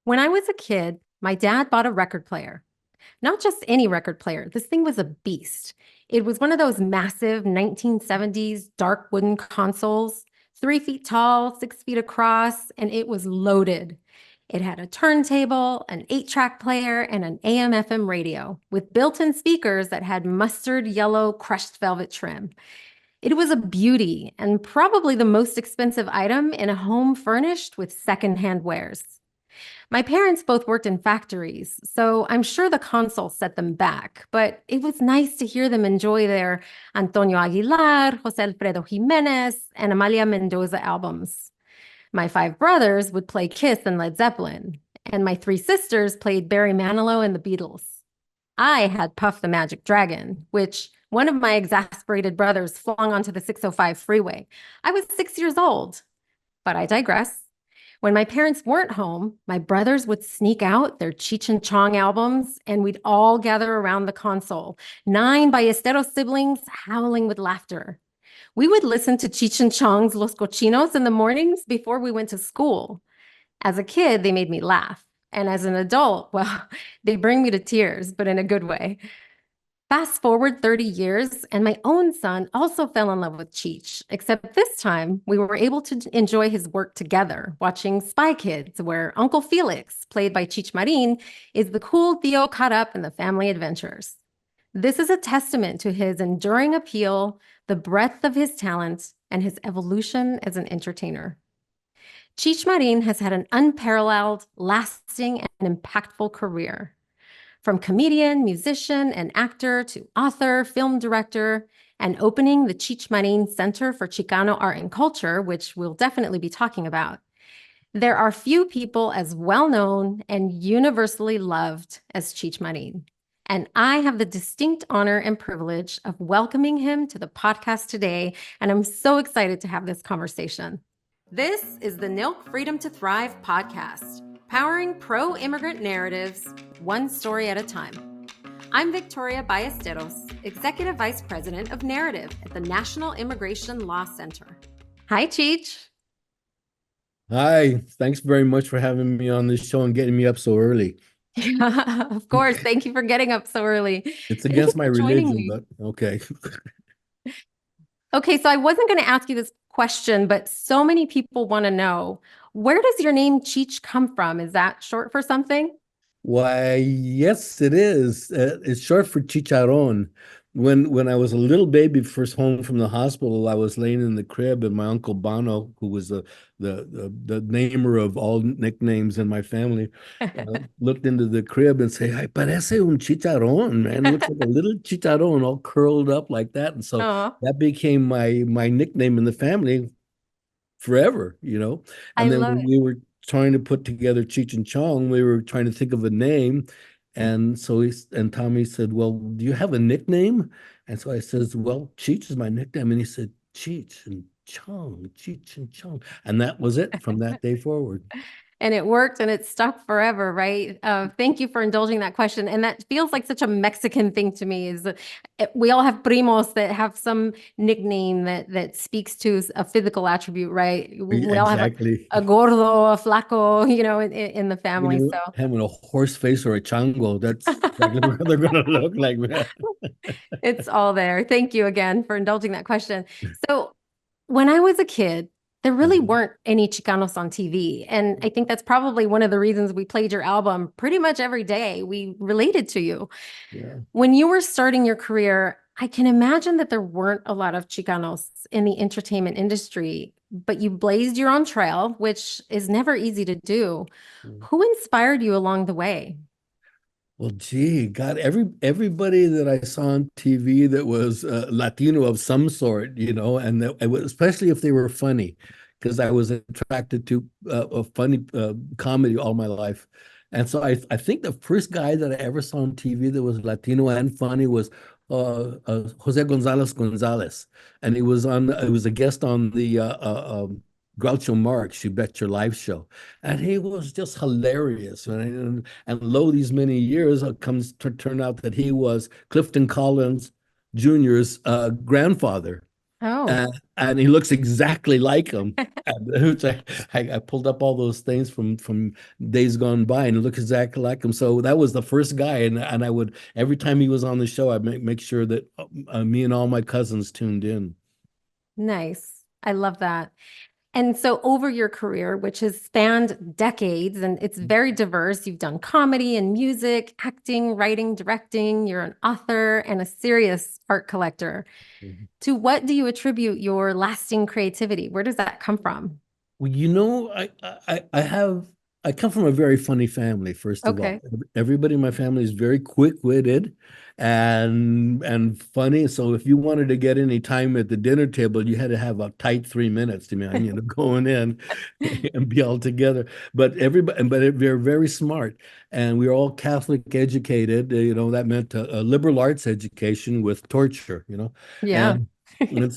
When I was a kid, my dad bought a record player. Not just any record player. This thing was a beast. It was one of those massive 1970s dark wooden consoles, 3 feet tall, 6 feet across, and it was loaded. It had a turntable, an 8-track player, and an AM FM radio with built-in speakers that had mustard yellow crushed velvet trim. It was a beauty and probably the most expensive item in a home furnished with secondhand wares. My parents both worked in factories, so I'm sure the console set them back, but it was nice to hear them enjoy their Antonio Aguilar, Jose Alfredo Jimenez, and Amalia Mendoza albums. My 5 brothers would play Kiss and Led Zeppelin, and my 3 sisters played Barry Manilow and the Beatles. I had Puff the Magic Dragon, which one of my exasperated brothers flung onto the 605 freeway. I was 6 years old, but I digress. When my parents weren't home, my brothers would sneak out their Cheech and Chong albums, and we'd all gather around the console, 9 Ballesteros siblings howling with laughter. We would listen to Cheech and Chong's Los Cochinos in the mornings before we went to school. As a kid, they made me laugh. And as an adult, well, they bring me to tears, but in a good way. Fast forward 30 years, and my own son also fell in love with Cheech, except this time we were able to enjoy his work together, watching Spy Kids, where Uncle Felix, played by Cheech Marin, is the cool Theo caught up in the family adventures. This is a testament to his enduring appeal, the breadth of his talent, and his evolution as an entertainer. Cheech Marin has had an unparalleled, lasting, and impactful career. From comedian, musician, and actor to author, film director, and opening the Cheech Marin Center for Chicano Art and Culture, which we'll definitely be talking about. There are few people as well-known and universally loved as Cheech Marin. And I have the distinct honor and privilege of welcoming him to the podcast today, and I'm so excited to have this conversation. This is the NILC Freedom to Thrive podcast, powering pro-immigrant narratives, one story at a time. I'm Victoria Ballesteros, Executive Vice President of Narrative at the National Immigration Law Center. Hi, Cheech. Hi, thanks very much for having me on this show and getting me up so early. Yeah, of course. Thank you for getting up so early. It's Thank you against my for joining religion, me. but okay. Okay, so I wasn't going to ask you this question, but so many people want to know, where does your name Cheech come from? Is that short for something? Why, yes, it is. It's short for chicharron. When I was a little baby, first home from the hospital, I was laying in the crib, and my uncle Bono, who was the namer of all nicknames in my family, looked into the crib and say, "Ay, parece un chicharrón, man. It looks like a little chicharrón, all curled up like that." And so Oh, that became my nickname in the family forever. I And then love when it. we were trying to put together Cheech and Chong, we were trying to think of a name. And so Tommy said, "Well, do you have a nickname?" And so I says, "Well, Cheech is my nickname." And he said, "Cheech and Chong, Cheech and Chong." And that was it from that day forward. And it worked and it stuck forever, right? Thank you for indulging that question. And that feels like such a Mexican thing to me is we all have primos that have some nickname that speaks to a physical attribute, right? We all have Exactly. a gordo, a flaco, in the family. So Having a horse face or a chango, that's exactly what they're going to look like, man. it's all there. Thank you again for indulging that question. So when I was a kid, there really Mhm. weren't any Chicanos on TV. And I think that's probably one of the reasons we played your album pretty much every day. We related to you. Yeah. When you were starting your career, I can imagine that there weren't a lot of Chicanos in the entertainment industry, but you blazed your own trail, which is never easy to do. Who inspired you along the way? Well, gee, God, everybody that I saw on TV that was Latino of some sort, and especially if they were funny, because I was attracted to a funny comedy all my life. And so I think the first guy that I ever saw on TV that was Latino and funny was Jose Gonzalez, and he was a guest on the Groucho Marx, You Bet Your Life show. And he was just hilarious. And lo, these many years, it comes to turn out that he was Clifton Collins Jr.'s grandfather. Oh, and he looks exactly like him. And it's like, I pulled up all those things from days gone by, and it looks exactly like him. So that was the first guy, and I would every time he was on the show, I'd make sure that me and all my cousins tuned in. nice. I love that. And so, over your career, which has spanned decades and it's very diverse, you've done comedy and music, acting, writing, directing, you're an author and a serious art collector. Mhm. To what do you attribute your lasting creativity? Where does that come from? Well, I come from a very funny family, first of all. Okay. Everybody in my family is very quick-witted and funny. So if you wanted to get any time at the dinner table, you had to have a tight 3 minutes to me, going in and be all together. They're very smart, and we are all Catholic educated. That meant a liberal arts education with torture. Yeah. And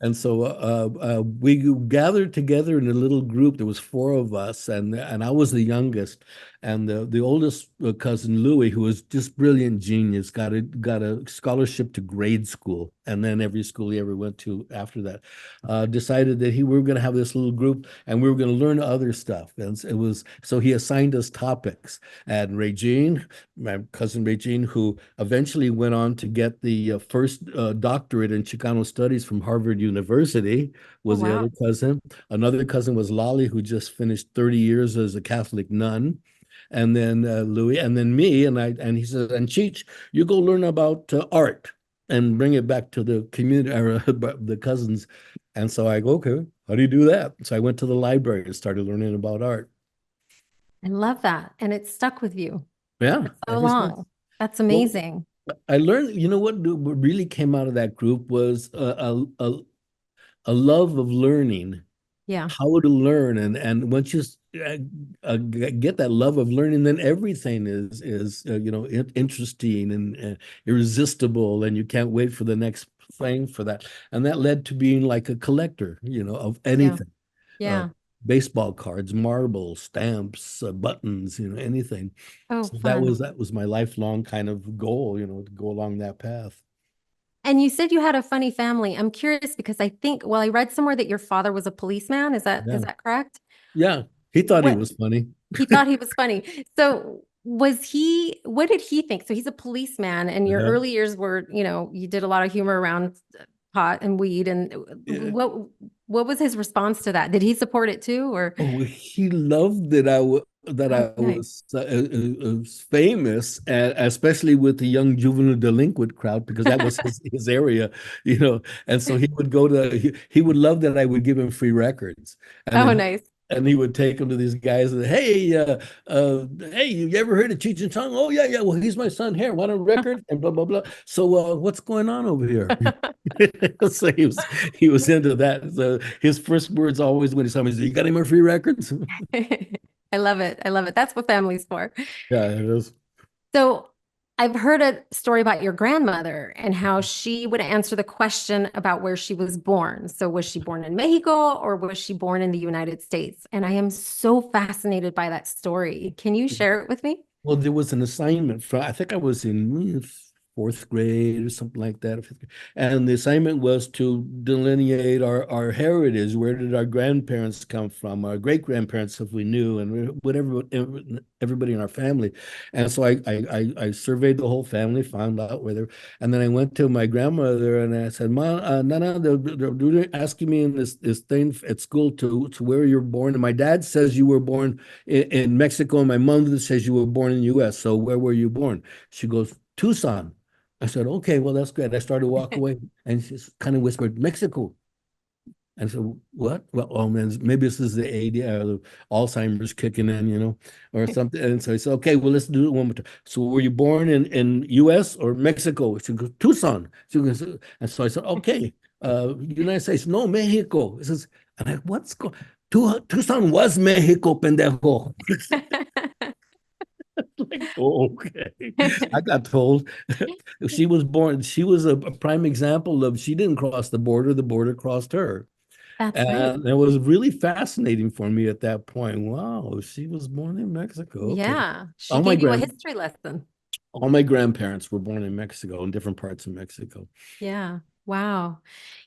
and so we gathered together in a little group. There was four of us, and I was the youngest. And the oldest cousin Louis, who was just brilliant genius, got a scholarship to grade school, and then every school he ever went to after that. Decided that we were going to have this little group, and we were going to learn other stuff. And so he assigned us topics. And Regine, my cousin Regine, who eventually went on to get the first doctorate in Chicano studies from Harvard University, Oh, was the wow. other cousin. Another cousin was Lolly, who just finished 30 years as a Catholic nun. And then Louis, and then me, and he said, and Cheech, you go learn about art and bring it back to the community, or the cousins. And so I go, okay, how do you do that? So I went to the library and started learning about art. I love that. And it stuck with you Yeah, for so ever since. long. That's Well, amazing. I learned, what really came out of that group was a love of learning, Yeah. how to learn, and once you get that love of learning, then everything is interesting and irresistible, and you can't wait for the next thing for that. And that led to being like a collector, of Yeah. anything, uh, Yeah. baseball cards, marbles, stamps, buttons, anything. Oh, So that fun. was that was my lifelong kind of goal, to go along that path. And you said you had a funny family. I'm curious because I think, well, I read somewhere that your father was a policeman. Is that Yeah. is that correct? Yeah. He thought he What was funny. he thought he was funny. So what did he think? So he's a policeman and your Uh-huh. early years were, you did a lot of humor around pot and weed and Yeah. what was his response to that? Did he support it too or Oh, he loved that oh, I nice. was famous, especially with the young juvenile delinquent crowd, because that was his area, And so he would love that I would give him free records, and Oh, then nice. he would take them to these guys and hey, you ever heard of Cheech and Chong? Oh yeah, yeah. Well, he's my son here. Want a record? And blah blah blah. So what's going on over here? So he was into that. So his first words always when he saw me, he said, "You got any more free records?" I love it. I love it. That's what family's for. Yeah, it is. So I've heard a story about your grandmother and how she would answer the question about where she was born. So was she born in Mexico or was she born in the United States? And I am so fascinated by that story. Can you share it with me? Well, there was an assignment from, I think I was in fourth grade or something like that. Fifth grade. And the assignment was to delineate our heritage. Where did our grandparents come from? Our great grandparents, if we knew, and whatever, everybody in our family. And so I surveyed the whole family, found out whether, and then I went to my grandmother and I said, "Ma, Nana, they're asking me in this thing at school to where you're born. And my dad says you were born in Mexico, and my mother says you were born in the U.S. So where were you born?" She goes, "Tucson." I said, "Okay, well, that's good." I started to walk away, and she kind of whispered, "Mexico." And so, what? Well, oh man, maybe this is the AD, Alzheimer's kicking in, or something. And so I said, "Okay, well, let's do it one more time." So, were you born in U.S. or Mexico? She goes, "Tucson." She goes, and so I said, "Okay, United States, no, Mexico." It says, and what's going? Tucson was Mexico, pendejo. Like, oh, okay. I got told she was a prime example of she didn't cross the border crossed her. That's right. And it was really fascinating for me at that point. Wow, she was born in Mexico. Okay. Yeah. She All my gave you a grand history lesson. all my grandparents were born in Mexico, in different parts of Mexico. Yeah. Wow.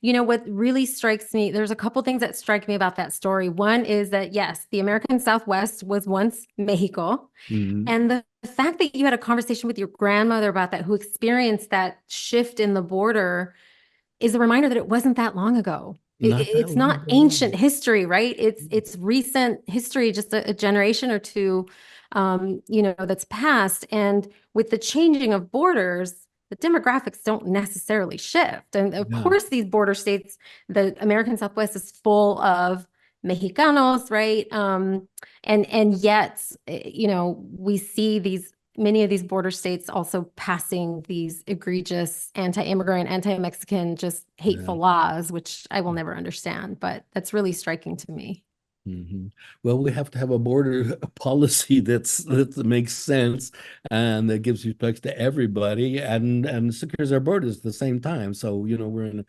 You know what really strikes me, there's a couple things that strike me about that story. One is that yes, the American Southwest was once Mexico. Mhm. And the fact that you had a conversation with your grandmother about that, who experienced that shift in the border, is a reminder that it wasn't that long ago. Not that It's long not ago. ancient history, right? It's recent history, just a generation or two, that's passed. And with the changing of borders, the demographics don't necessarily shift. And of Yeah, course, these border states, the American Southwest is full of Mexicanos, right? And yet, we see these many of these border states also passing these egregious anti-immigrant, anti-Mexican, just yeah. hateful laws, which I will never understand, but that's really striking to me. hmm Well, we have to have a border policy that makes sense and that gives respect to everybody and secures our borders at the same time. So, we're in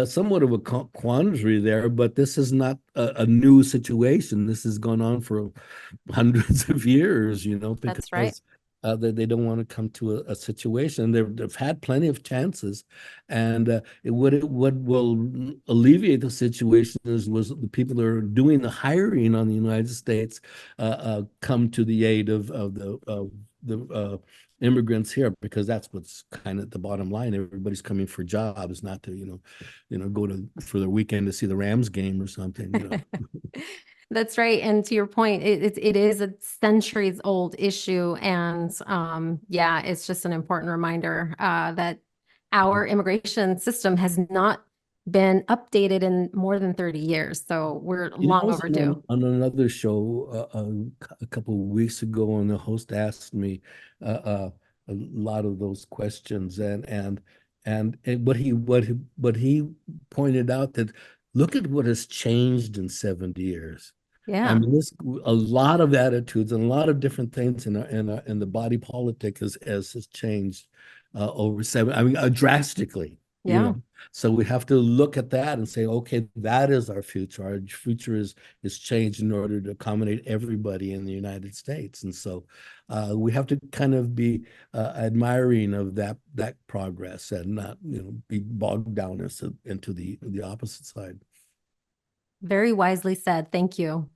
somewhat of a quandary there, but this is not a new situation. This has gone on for hundreds of years, That's right. because they don't want to come to a situation. They've had plenty of chances, and what will alleviate the situation was the people that are doing the hiring on the United States come to the aid of the immigrants here, because that's what's kind of the bottom line. Everybody's coming for jobs, not to go to for the weekend to see the Rams game or something. That's right. And to your point, it is a centuries old issue. And yeah, it's just an important reminder that our immigration system has not been updated in more than 30 years. So we're I long was overdue. on another show a couple of weeks ago, and the host asked me a lot of those questions, and what he pointed out, that look at what has changed in 70 years. I Yeah. mean, this a lot of attitudes and a lot of different things in the body politic has changed over seven. I mean, drastically. You Yeah. know, so we have to look at that and say, okay, that is our future. Our future is changed in order to accommodate everybody in the United States, and so we have to kind of be admiring of that progress and not be bogged down into the opposite side. Very wisely said. Thank you.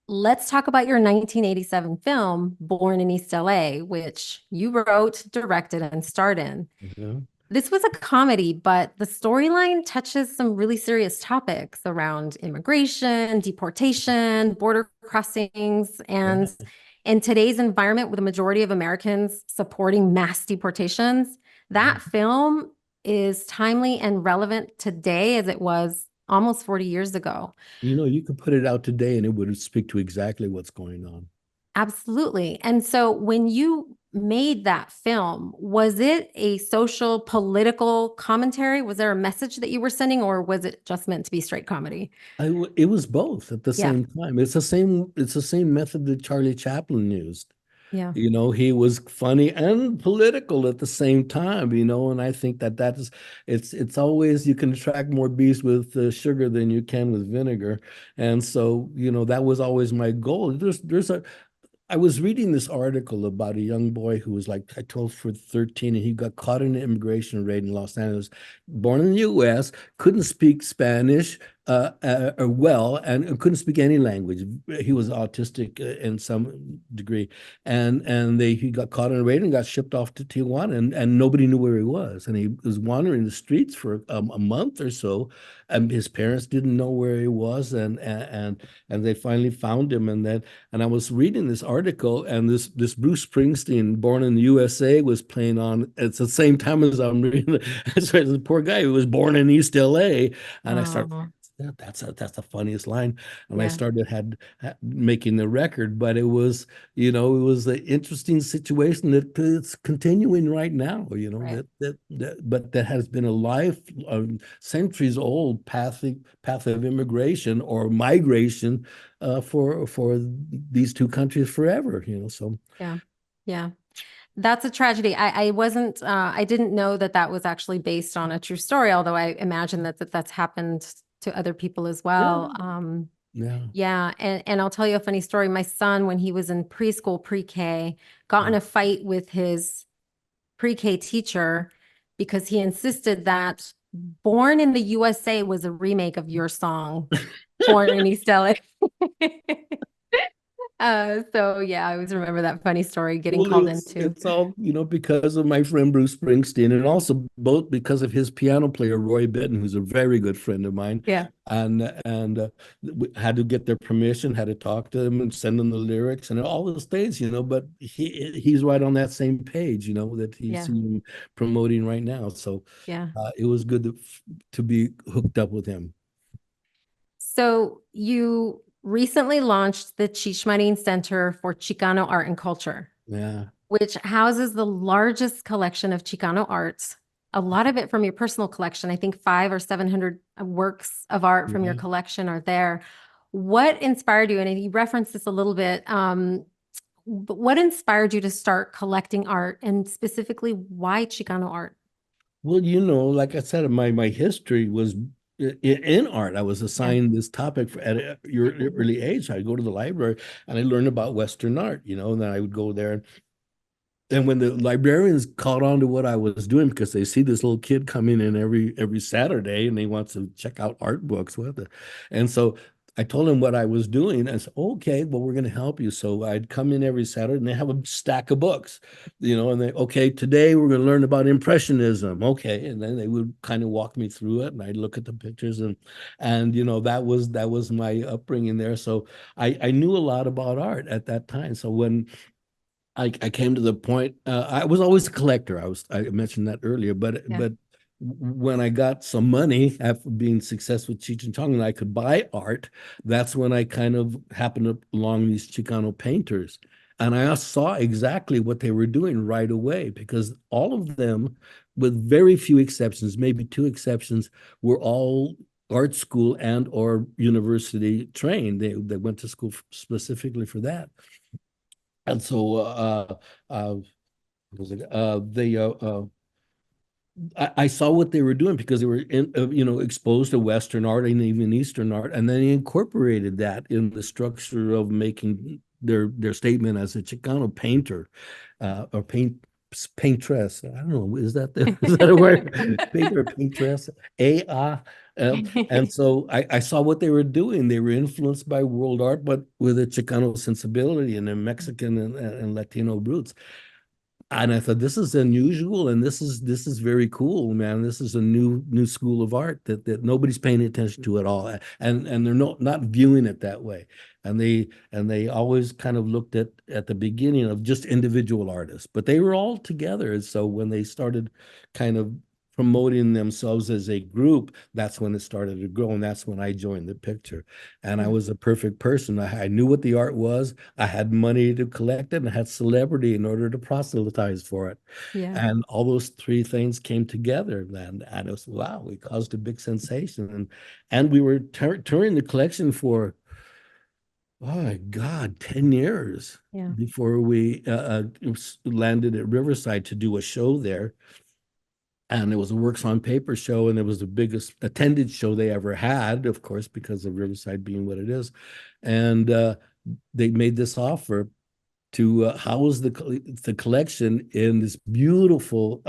Let's talk about your 1987 film, Born in East LA, which you wrote, directed, and starred in. Yeah. This was a comedy, but the storyline touches some really serious topics around immigration, deportation, border crossings, Yeah. and in today's environment with a majority of Americans supporting mass deportations, that film is timely and relevant today as it was almost 40 years ago. You could put it out today and it would speak to exactly what's going on. Absolutely. And so when you made that film, was it a social, political commentary? Was there a message that you were sending, or was it just meant to be straight comedy? It was both at the Yeah. same time. It's the same method that Charlie Chaplin used. Yeah. He was funny and political at the same time, and I think that is it's always you can attract more bees with sugar than you can with vinegar. And so, that was always my goal. I was reading this article about a young boy who was like, I told for 13, and he got caught in an immigration raid in Los Angeles, born in the US, couldn't speak Spanish well, and couldn't speak any language. He was autistic in some degree. And he got caught in a raid and got shipped off to Tijuana, and nobody knew where he was. And he was wandering the streets for a month or so, and his parents didn't know where he was, and they finally found him. And I was reading this article, and this Bruce Springsteen, Born in the USA, was playing on at the same time as I'm reading it. So the poor guy who was born in East LA, and I started. Oh, That's the funniest line, and I yeah. started had making the record, but it was an interesting situation that it's continuing right now. Right. But that has been a centuries old path of immigration or migration for these two countries forever. So Yeah. Yeah. That's a tragedy. I didn't know that that was actually based on a true story, although I imagine that's happened to other people as yeah, well. yeah, Yeah, and I'll tell you a funny story. My son, when he was in preschool, pre-K, got in yeah. a fight with his pre-K teacher because he insisted that Born in the USA was a remake of your song, Born in East LA. So yeah, I always remember that funny story getting Well, called into. it's all, because of my friend Bruce Springsteen, and also both because of his piano player Roy Bittan, who's a very good friend of mine, Yeah, and we had to get their permission, had to talk to them and send them the lyrics and all those things, But he's right on that same page, that he's yeah, promoting right now. So yeah. it was good to be hooked up with him. So you recently launched the Cheech Marin Center for Chicano Art and Culture, Yeah. which houses the largest collection of Chicano arts. A lot of it from your personal collection. I think 500 or 700 works of art from your Yeah. collection are there. What inspired you? And you referenced this a little bit. But what inspired you to start collecting art, and specifically why Chicano art? Well, like I said, my history was in art. I was Yeah. assigned this topic at your early age. I'd go to the library and I learned about Western art, and then I would go there. And when the librarians caught on to what I was doing, because they see this little kid coming in every Saturday and they want to check out art books with it. And so I told them what I was doing and said, okay, well, we're going to help you. So I'd come in every Saturday and they have a stack of books, and okay, today we're going to learn about Impressionism. Okay. And then they would kind of walk me through it and I'd look at the pictures and that was my upbringing there. So I knew a lot about art at that time. So when I came to the point. I was always a collector. I mentioned that earlier, but Yeah. when I got some money after being successful with Cheech and Chong and I could buy art, that's when I kind of happened along these Chicano painters. And I saw exactly what they were doing right away because all of them, with very few exceptions, maybe two exceptions, were all art school and or university trained. They went to school specifically for that. And so was it, I saw what they were doing because they were exposed to Western art and even Eastern art, and then they incorporated that in the structure of making their statement as a Chicano painter or paintress. I don't know, is that a word? Painter or paintress? A and so I saw what they were doing. They were influenced by world art, but with a Chicano sensibility and a Mexican and Latino roots. And I thought this is unusual and this is very cool, man. This is a new school of art that nobody's paying attention to at all. And they're not viewing it that way. And they always kind of looked at the beginning of just individual artists, but they were all together. And so when they started kind of promoting themselves as a group, that's when it started to grow. And that's when I joined the picture. And I Yeah. was a perfect person. I knew what the art was. I had money to collect it and I had celebrity in order to proselytize for it. Yeah. And all those three things came together. And it was, wow, we caused a big sensation. And we were touring the collection for, oh my God, 10 years Yeah. before we landed at Riverside to do a show there. And it was a Works on Paper show, and it was the biggest attended show they ever had, of course, because of Riverside being what it is. And they made this offer to house the collection in this beautiful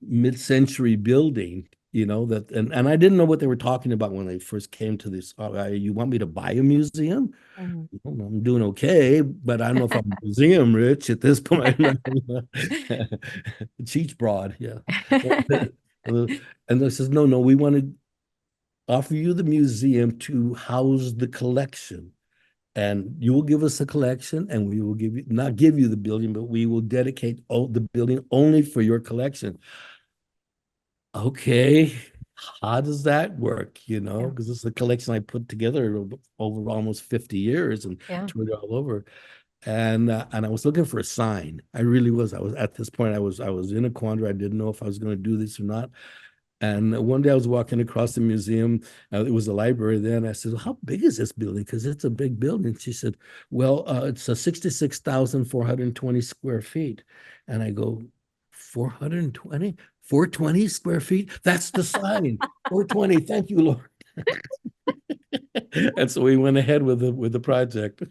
mid-century building. And I didn't know what they were talking about when they first came to this. You want me to buy a museum? Mhm. Well, I'm doing okay, but I don't know if I'm museum rich at this point. Cheech broad, yeah. And they says, no, no, we want to offer you the museum to house the collection. And you will give us a collection, and we will not give you the building, but we will dedicate the building only for your collection. Okay, how does that work? Yeah. Because this is a collection I put together over almost 50 years and Yeah. toured all over. And I was looking for a sign. I really was. I was at this point. I was in a quandary. I didn't know if I was going to do this or not. And one day I was walking across the museum. It was a library then. I said, well, how big is this building? Because it's a big building. She said, well, it's a 66,420 square feet. And I go, 420? 420 square feet? That's the sign. 420. Thank you, Lord. And so we went ahead with the project.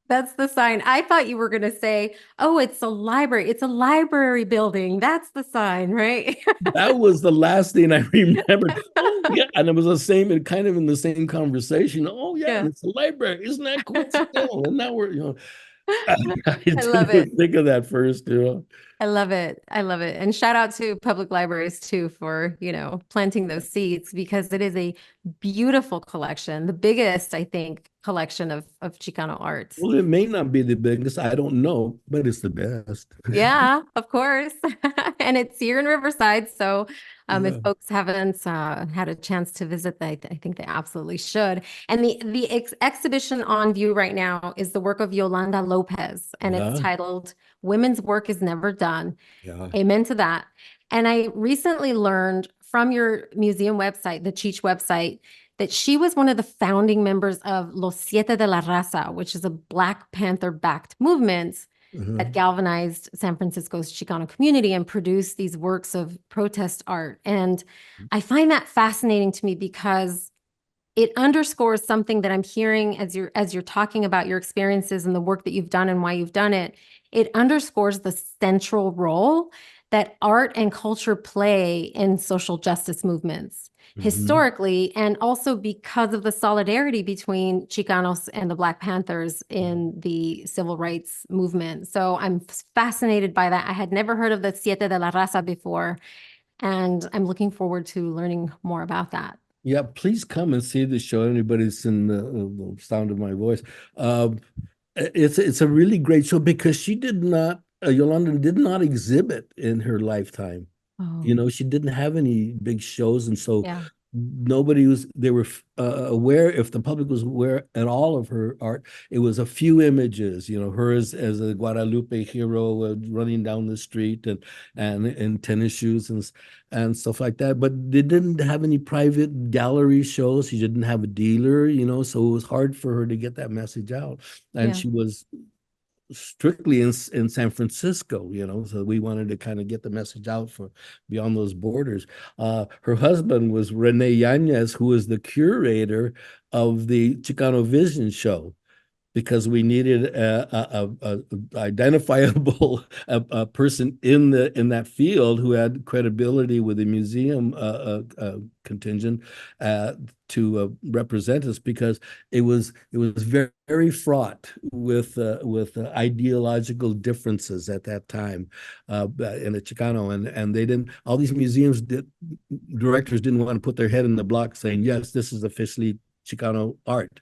That's the sign. I thought you were going to say, oh, it's a library. It's a library building. That's the sign, right? That was the last thing I remembered. Oh yeah, and it was the same, and kind of in the same conversation. Oh yeah, Yeah. it's a library. Isn't that coincidental? And now we're, I I didn't love it. even think of that first. I love it. I love it. And shout out to public libraries too for, planting those seeds because it is a beautiful collection, the biggest, I think, collection of Chicano art. Well, it may not be the biggest, I don't know, but it's the best. Yeah, of course. And it's here in Riverside. So if Yeah. folks haven't had a chance to visit, I think they absolutely should. And the exhibition on view right now is the work of Yolanda Lopez, and it's Yeah. titled Women's Work is Never Done. Yeah. Amen to that. And I recently learned from your museum website, the Cheech website, that she was one of the founding members of Los Siete de la Raza, which is a Black Panther-backed movement that Mhm. galvanized San Francisco's Chicano community and produced these works of protest art. And I find that fascinating to me because it underscores something that I'm hearing as you're talking about your experiences and the work that you've done and why you've done it. It underscores the central role that art and culture play in social justice movements Mhm. historically, and also because of the solidarity between Chicanos and the Black Panthers in the civil rights movement. So I'm fascinated by that. I had never heard of the Siete de la Raza before, and I'm looking forward to learning more about that. Yeah, please come and see the show. Anybody's in the sound of my voice. Um, it's a really great show because she did not, Yolanda did not exhibit in her lifetime. Oh, She didn't have any big shows, and so yeah, nobody was. They were aware, if the public was aware at all of her art. It was a few images. Her as a Guadalupe hero running down the street and in tennis shoes and stuff like that. But they didn't have any private gallery shows. She didn't have a dealer. So it was hard for her to get that message out. And yeah, she was strictly in San Francisco, so we wanted to kind of get the message out for beyond those borders. Her husband was Rene Yanez, who was the curator of the Chicano Vision show because we needed a identifiable a person in that field who had credibility with the museum contingent uh, to represent us because it was very, very fraught with ideological differences at that time in the Chicano, and they didn't, all these directors didn't want to put their head in the block saying yes, this is officially Chicano art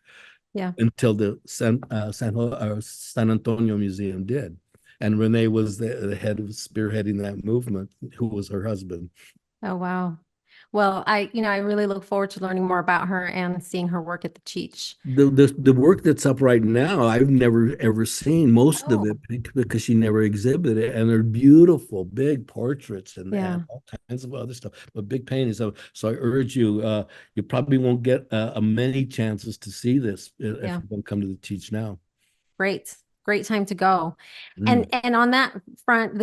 yeah. until the San Antonio Museum did. And Renee was the head of spearheading that movement, who was her husband. Oh, wow. Well, I really look forward to learning more about her and seeing her work at the Cheech. The work that's up right now, I've never ever seen most of Oh, it because she never exhibited it, and they're beautiful, big portraits and yeah, all kinds of other stuff, but big paintings. So I urge you, you probably won't get many chances to see this if yeah. you don't come to the Teach now. Great. Great time to go. And Mm. and on that front,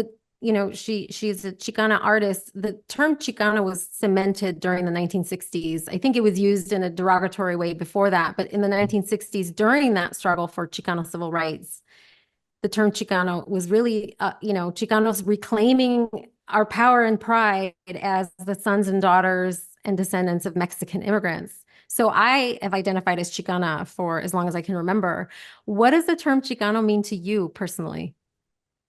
she's a Chicana artist. The term Chicana was cemented during the 1960s. I think it was used in a derogatory way before that, but in the 1960s, during that struggle for Chicano civil rights, the term Chicano was really, Chicanos reclaiming our power and pride as the sons and daughters and descendants of Mexican immigrants. So I have identified as Chicana for as long as I can remember. What does the term Chicano mean to you personally?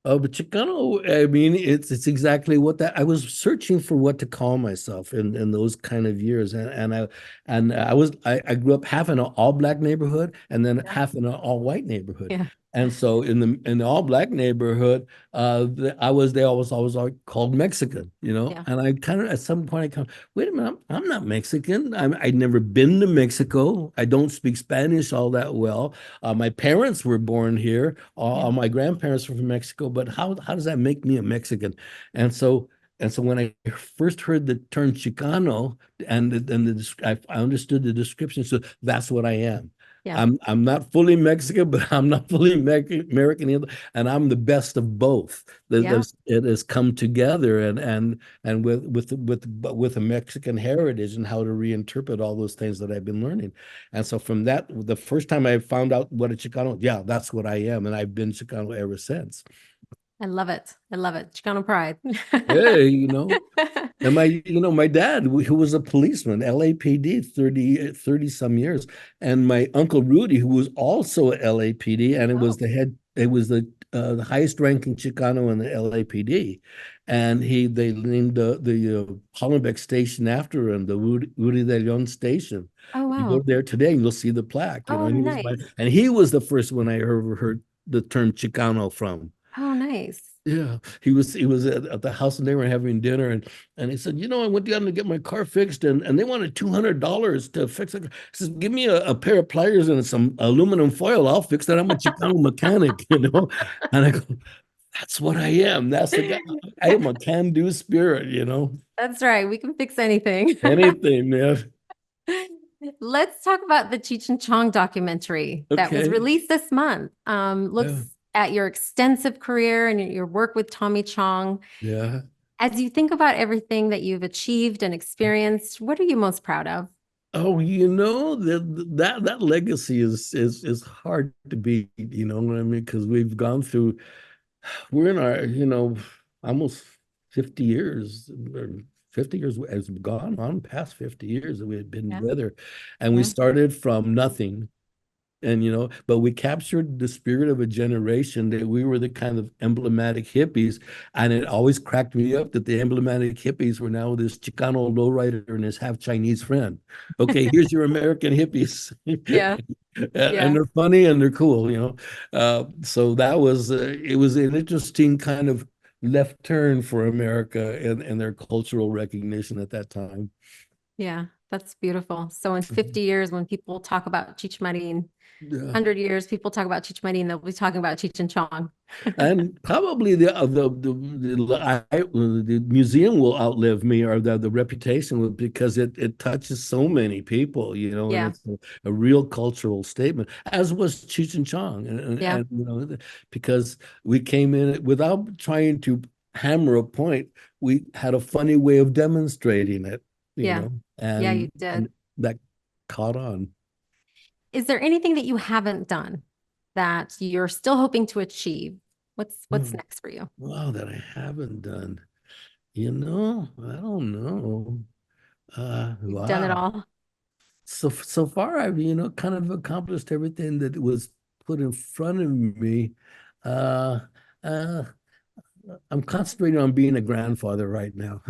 Oh, but Chicano, I mean, it's exactly what that I was searching for what to call myself in those kind of years. And I grew up half in an all black neighborhood and then Yeah. half in an all white neighborhood. Yeah. And so in the all black neighborhood, they always like called Mexican, Yeah. And I kind of at some point I kind of wait a minute, I'm not Mexican. I'd never been to Mexico. I don't speak Spanish all that well. My parents were born here. Yeah. My grandparents were from Mexico, but how does that make me a Mexican? And so when I first heard the term Chicano I understood the description, so that's what I am. Yeah. I'm not fully Mexican, but I'm not fully American either, and I'm the best of both. Yeah. It has come together, and with a Mexican heritage and how to reinterpret all those things that I've been learning. And so from that, the first time I found out what a Chicano, yeah, that's what I am, and I've been Chicano ever since. I love it. I love it. Chicano pride. Hey, and my dad, who was a policeman, LAPD, 30 some years, and my uncle Rudy, who was also LAPD, and Oh, it was the highest ranking Chicano in the LAPD, and they named the Hollenbeck station after him, the Rudy de Leon station. oh You go wow. there today, and you'll see the plaque, Oh, nice. and he was the first one I ever heard the term Chicano from. Oh, nice. Yeah, he was at the house and they were having dinner and he said, I went down to get my car fixed and they wanted $200 to fix it. He says, give me a pair of pliers and some aluminum foil. I'll fix that. I'm a Chicano mechanic. And I go, that's what I am. That's the guy. I am a can-do spirit. That's right. We can fix anything. Anything, man. Let's talk about the Cheech and Chong documentary that was Okay. released this month. Yeah. Looks at your extensive career and your work with Tommy Chong. Yeah. As you think about everything that you've achieved and experienced, what are you most proud of? Oh, that legacy is hard to beat, you know what I mean? Because we're in our, almost 50 years, or 50 years has gone on past 50 years that we had been Yeah. together. And we Yeah. started from nothing. And, but we captured the spirit of a generation that we were the kind of emblematic hippies. And it always cracked me up that the emblematic hippies were now this Chicano lowrider and his half Chinese friend. Okay, here's your American hippies. Yeah. And Yeah. they're funny and they're cool. So that was it was an interesting kind of left turn for America and their cultural recognition at that time. Yeah. That's beautiful. So in 50 years, when people talk about Cheech Marin, Yeah. 100 years, people talk about Cheech Marin, they'll be talking about Cheech and Chong. And probably the museum will outlive me, or the reputation will, because it touches so many people, and Yeah. it's a real cultural statement, as was Cheech and Chong, Yeah. because we came in without trying to hammer a point. We had a funny way of demonstrating it, Yeah. Yeah, you and did. that caught on. Is there anything that you haven't done that you're still hoping to achieve? What's Hmm. next for you? Wow, that I haven't done. I don't know. You've done it Wow. all. So far I've, kind of accomplished everything that was put in front of me. Uh, uh, I'm concentrating on being a grandfather right now.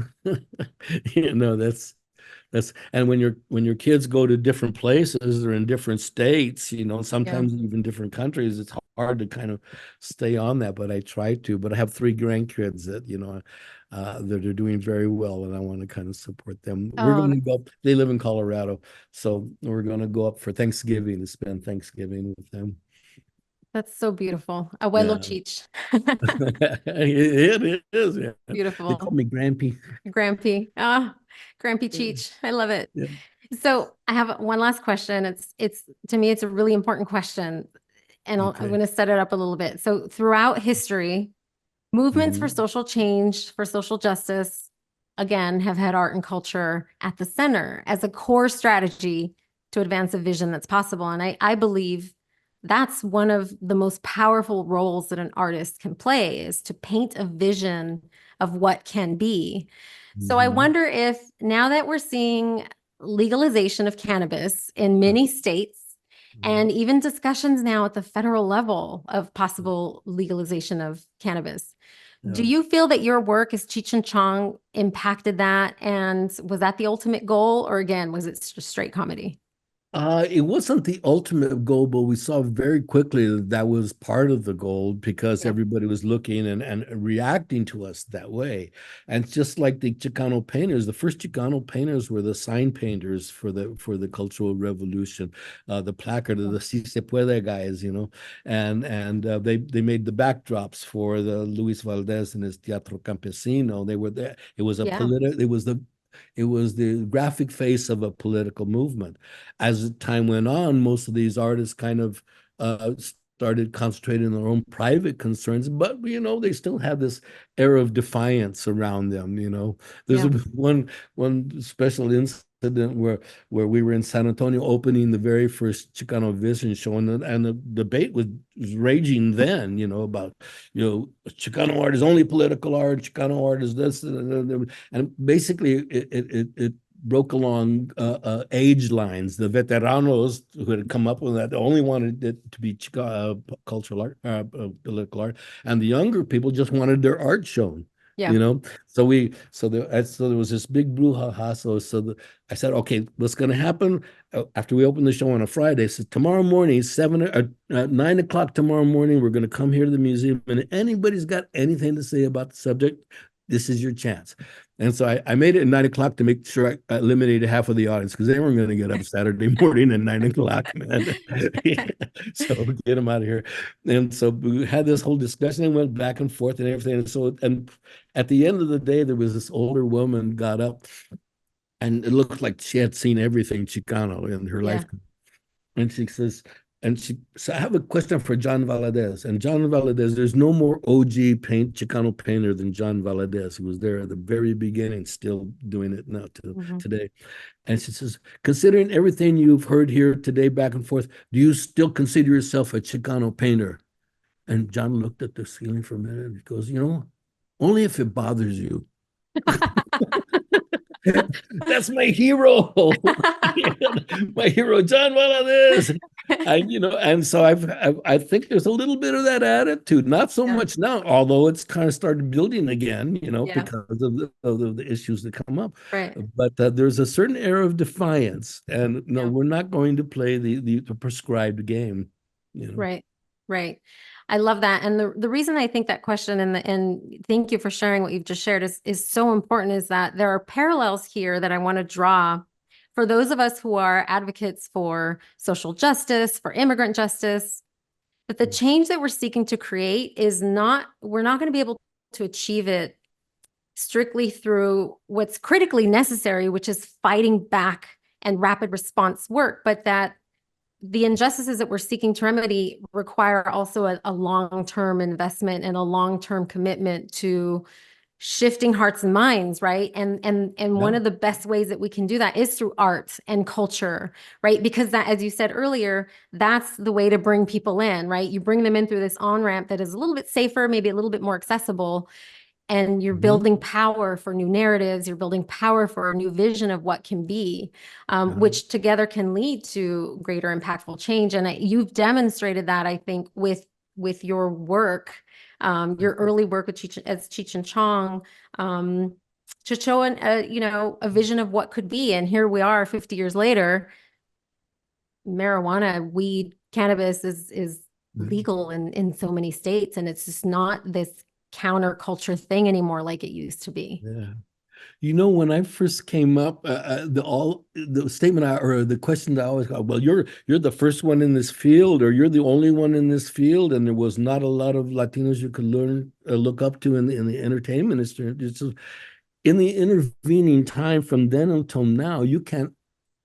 And when your kids go to different places or in different states, Yeah. sometimes even different countries, it's hard to kind of stay on that, but I try to. But I have three grandkids that are doing very well, and I want to kind of support them. We're Oh, going to go up, they live in Colorado, so we're going to go up for Thanksgiving to spend Thanksgiving with them. that's so beautiful. Abuelo Yeah. Cheech. It is, yeah. They call Beautiful. me Grampy. Grampy. Ah, Grampy Cheech. I love it. Yeah. So I have one last question. It's to me, it's a really important question. And I'm Okay. going to set it up a little bit. So throughout history, movements for Mhm. social change, for social justice, again, have had art and culture at the center as a core strategy to advance a vision that's possible. And I believe that's one of the most powerful roles that an artist can play is to paint a vision of what can be. So I Mhm. wonder if now that we're seeing legalization of cannabis in many states, Mhm. and even discussions now at the federal level of possible legalization of cannabis. Do Yeah. you feel that your work as Cheech and Chong impacted that? And was that the ultimate goal? Or again, was it just straight comedy? It wasn't the ultimate goal, but we saw very quickly that that was part of the goal because Yeah. everybody was looking and reacting to us that way. And just like the Chicano painters, the first Chicano painters were the sign painters for the Cultural Revolution, the placard of the Si Se Puede guys, and they made the backdrops for the Luis Valdez and his Teatro Campesino. They were there. It was a Yeah. political. It was the It was the graphic face of a political movement. As time went on, most of these artists kind of started concentrating on their own private concerns, but they still had this air of defiance around them. There's Yeah. one special incident where we were in San Antonio opening the very first Chicano Vision show, and the debate was raging then, about Chicano art is only political art, Chicano art is this, and basically it broke along age lines. The veteranos who had come up with that only wanted it to be cultural art, political art, and the younger people just wanted their art shown. Yeah. So there was this big brouhaha. I said, okay, what's going to happen after we open the show on a Friday? So tomorrow morning, 9 o'clock tomorrow morning, we're going to come here to the museum, and anybody's got anything to say about the subject, this is your chance. And so I made it at 9 o'clock to make sure I eliminated half of the audience, because they weren't going to get up Saturday morning at 9 o'clock, man. So get them out of here. And so we had this whole discussion and went back and forth and everything. And at the end of the day, there was this older woman got up, and it looked like she had seen everything Chicano in her life. And she says, I have a question for John Valadez. And John Valadez, there's no more OG Chicano painter than John Valadez, who was there at the very beginning, still doing it now today. And she says, considering everything you've heard here today, back and forth, do you still consider yourself a Chicano painter? And John looked at the ceiling for a minute and he goes, only if it bothers you. That's my hero. My hero, John Valadez. And so I think there's a little bit of that attitude, not so much now, although it's kind of started building again, because of the issues that come up. Right. But there's a certain air of defiance, and no, we're not going to play the prescribed game. Right. I love that. And the reason I think that question, and thank you for sharing what you've just shared, is so important, is that there are parallels here that I want to draw for those of us who are advocates for social justice, for immigrant justice. But the change that we're seeking to create we're not going to be able to achieve it strictly through what's critically necessary, which is fighting back and rapid response work, but that the injustices that we're seeking to remedy require also a long-term investment and a long-term commitment to shifting hearts and minds, right? And one of the best ways that we can do that is through art and culture, right? Because that, as you said earlier, that's the way to bring people in, right? You bring them in through this on-ramp that is a little bit safer, maybe a little bit more accessible, and you're building power for new narratives. You're building power for a new vision of what can be, which together can lead to greater impactful change. And you've demonstrated that, I think, with your work, your early work with Cheech and Chong, to show a vision of what could be. And here we are 50 years later, marijuana, weed, cannabis is legal in so many states. And it's just not this counterculture thing anymore like it used to be. Yeah. When I first came up, the statement or the question that I always got, well, you're the first one in this field, or you're the only one in this field, and there was not a lot of Latinos you could look up to in the entertainment industry. In the intervening time from then until now, you can't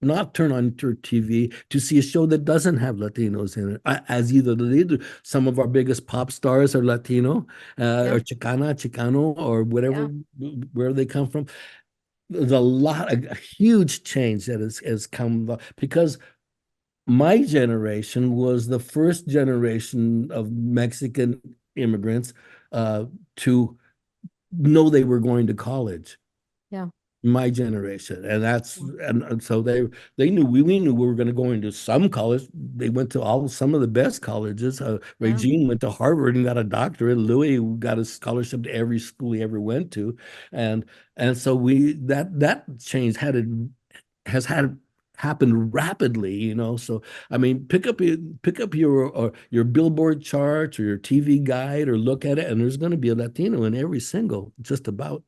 not turn on your TV to see a show that doesn't have Latinos in it as either the lead. Some of our biggest pop stars are Latino, or Chicano, or whatever, where they come from. There's a huge change that has come about, because my generation was the first generation of Mexican immigrants to know they were going to college. My generation, and so they knew we knew we were going to go into some college. They went to some of the best colleges. Regine went to Harvard and got a doctorate. Louis got a scholarship to every school he ever went to, and so that change has happened rapidly. So I mean, pick up your Billboard charts or your TV guide, or look at it, and there's going to be a Latino in every single just about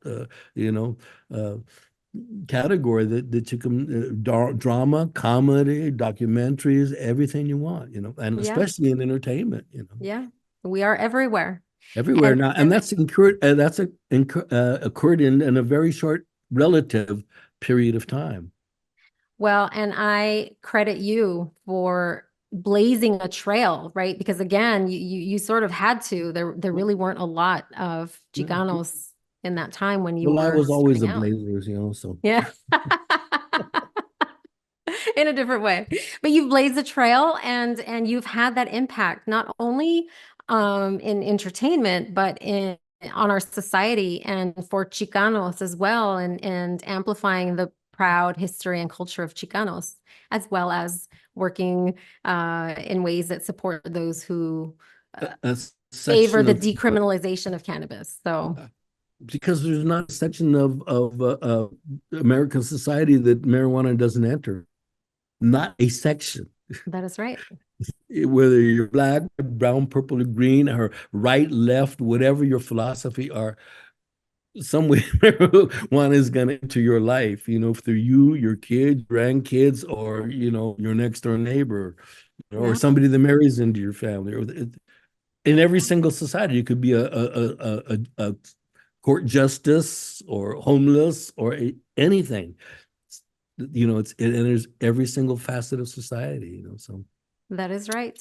category that you can drama, comedy, documentaries, everything you want, and especially in entertainment, we are everywhere now, and that's occurred in a very short relative period of time. Well, and I credit you for blazing a trail, right? Because again, you sort of had to. There really weren't a lot of Chicanos in that time when you Well, I were was always starting a out. Blazers, so. Yeah. In a different way. But you've blazed a trail and you've had that impact not only in entertainment, but in on our society and for Chicanos as well, and amplifying the proud history and culture of Chicanos, as well as working in ways that support those who A favor section the of decriminalization of cannabis. So because there's not a section of American society that marijuana doesn't enter. Not a section. that is right. Whether you're black, brown, purple, or green, or right, left, whatever your philosophy are, some way marijuana is going to enter your life, through you, your kids, grandkids, or, your next door neighbor, or Yeah, somebody that marries into your family. Or in every single society, you could be a court justice or homeless or anything. It enters every single facet of society, so that is right.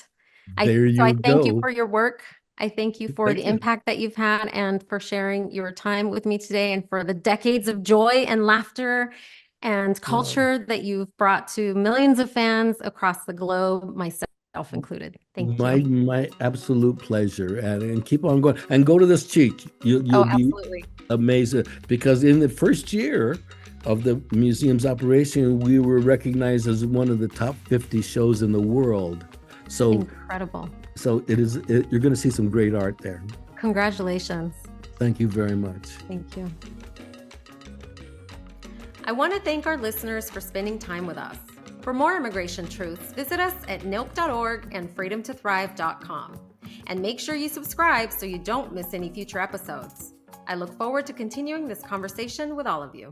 there So I you thank you go. for your work. I thank you for the Thank you. impact that you've had and for sharing your time with me today and for the decades of joy and laughter and Well, culture that you've brought to millions of fans across the globe, myself included. Thank my you. my absolute pleasure, and keep on going and go to this cheek. You'll Oh, be absolutely. amazed because in the first year of the museum's operation, we were recognized as one of the top 50 shows in the world. So Incredible. you're going to see some great art there. Congratulations. Thank you very much. Thank you. I want to thank our listeners for spending time with us. For more immigration truths, visit us at NILC.org and freedomtothrive.com. And make sure you subscribe so you don't miss any future episodes. I look forward to continuing this conversation with all of you.